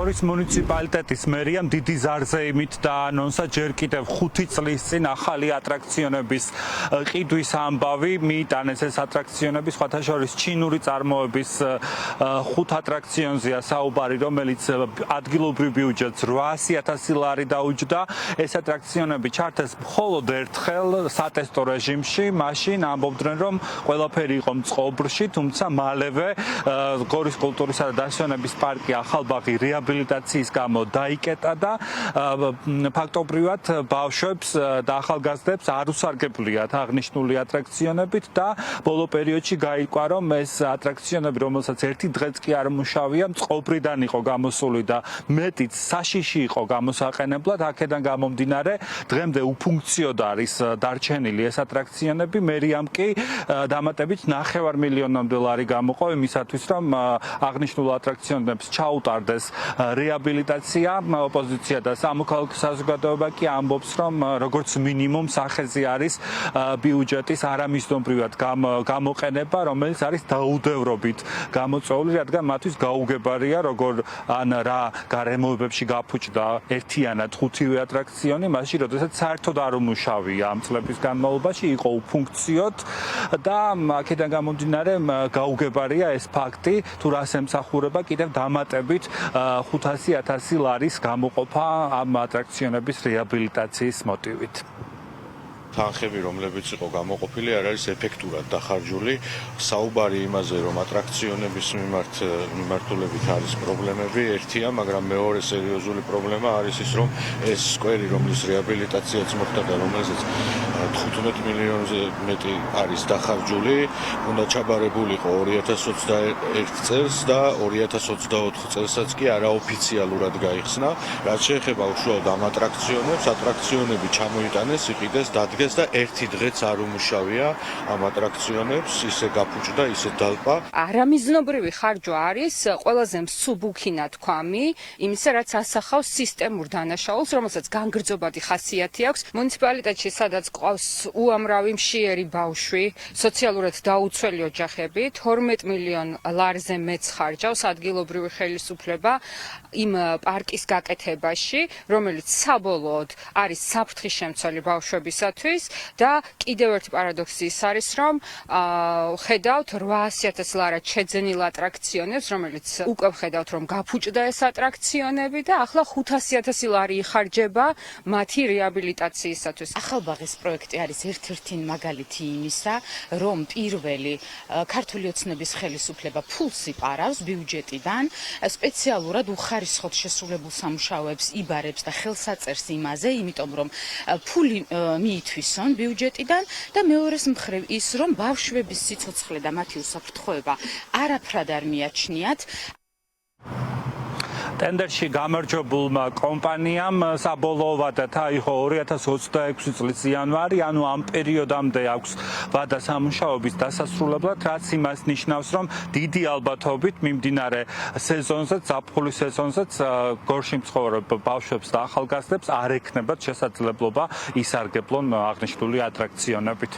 ხოთაშორის მუნიციპალიტეტის მერიამ დიდი ზარზე იმით დაანონსა ჯერ კიდევ 5 წლის წინ ახალი ატრაქციონების ყიდვის ამბავი მიიტანეს ეს ატრაქციონები ხოთაშორის ჩინური წარმოების 5 ატრაქციონზეა საუბარი, რომელიც ადგილობრივ ბიუჯეტს 800,000 ლარი დაუჯდა. ეს ატრაქციონები ჩართეს მხოლოდ ერთხელ სატესტო რეჟიმში, მაშინ ამბობდნენ, რომ ყველაფერი იყო მწყობრში, თუმცა მალევე გორის კულტურისა და დასვენების პარკი ახალბაღი რეაბილიტაციის გამო დაიკეტა და ფაქტობრივად ბავშვებს და ახალგაზრდებს არ უსარგებლიათ აღნიშნული ატრაქციონებით და ბოლო პერიოდში გაირკვა, რომ ეს ატრაქციონები, რომელსაც ერთი დღეც კი არ მუშავია, მწყობრიდან იყო გამოსული და მეტიც საშიში იყო გამოსაყენებლად. აქედან გამომდინარე, დღემდე უფუნქციოდ არის დარჩენილი ეს ატრაქციონები. მერიამ კი დამატებით 9 მილიონამდე ლარი გამოყო იმისათვის, რომ აღნიშნულ ატრაქციონებს ჩაუტარდეს რეაბილიტაცია. ოპოზიცია და სამოქალაქო საზოგადოება კი ამბობს, რომ როგორც მინიმუმ სახეზე არის ბიუჯეტის არამისდომრივად გამოყენება, რომელიც არის დაუდევრობით გამოწვეული, რადგან მათთვის გაუგებარია, როგორ ან რა გარემოებებში გაფუჭდა ერთიანად 5 ატრაქციონი, მაშინ როდესაც საერთოდ არ უმუშავია ამ წლების განმავლობაში, იყო უფუნქციოდ და აქედან გამომდინარე გაუგებარია ეს ფაქტი, თუ რას ემსახურება კიდევ დამატებით 500,000 ლარის გამოყოფა ამ ატრაქციონების რეაბილიტაციის მოტივით. თანხები, რომლებიც იყო გამოყოფილი, არ არის ეფექტურად დახარჯული. საუბარი იმაზე, რომ ატრაქციონების მიმართულებით არის პრობლემები, ერთია, მაგრამ მეორე სერიოზული პრობლემა არის ის, რომ ეს სკვერი, რომლის რეაბილიტაციაც მოხდა და რომელზეც 15 მილიონზე მეტი არის დახარჯული, უნდა ჩაბარებულიყო 2021 წელს და 2024 წელსაც კი არაოფიციალურად გაიხსნა. რაც შეეხება უშუალოდ ამ ატრაქციონებს, ატრაქციონები ჩამოიტანეს, იყიდეს, დადგეს და ერთი დღეც არ უმუშავია ამ ატრაქციონებს, ისე გაფუჭდა, ისე დალპა. არამიზნობრივი ხარჯვა არის ყველაზე მსუბუქი ნათქვამი იმისა, რაც ასახავს სისტემურ დანაშაულს, რომელსაც განგრძობადი ხასიათი აქვს. მუნიციპალიტეტში, სადაც ყავს უამრავი მშიერი ბავშვი, სოციალურად დაუცველი ოჯახები, 12 მილიონ ლარზე მეც ხარჯავს ადგილობრივი ხელისუფლება იმ პარკის გაკეთებაში, რომელიც საბოლოოდ არის საფრთხის შემცველი ბავშვებისათვის. და კიდევ ერთი პარადოქსი ის არის, რომ ხედავთ 800,000 ლარად შეძენილ ატრაქციონებს, რომელიც უკვე ხედავთ, რომ გაფუჭდა ეს ატრაქციონები და ახლა 500,000 ლარი იხარჯება მათი რეაბილიტაციისათვის. ახალბაღის პროექტი არის ერთ-ერთი მაგალითი იმისა, რომ პირველი ქართული ოცნების ხელისუფლება ფულს იპარავს ბიუჯეტიდან, სპეციალურად უხარისხოდ შესრულებულ სამუშაოებს იბარებს და ხელს აწერს იმაზე, იმიტომ რომ ფული მიითვისონ ბიუჯეტიდან და მეორეს მხრივ ის, რომ ბავშვების სიცოცხლე და მათი უსაფრთხოება არაფრად არ მიაჩნიათ. ტენდერში გამარჯვებულმა კომპანიამ საბოლოო ვადა აიღო 2026 წლის იანვარი, ანუ ამ პერიოდამდე აქვს ვადა სამუშაოების დასასრულებლად, რაც იმას ნიშნავს, რომ დიდი ალბათობით მიმდინარე სეზონზეც, ზაფხულის სეზონზეც გორში მცხოვრებ ბავშვებს და ახალგაზრდებს არ ექნებათ შესაძლებლობა ისარგებლონ აღნიშნული ატრაქციონებით.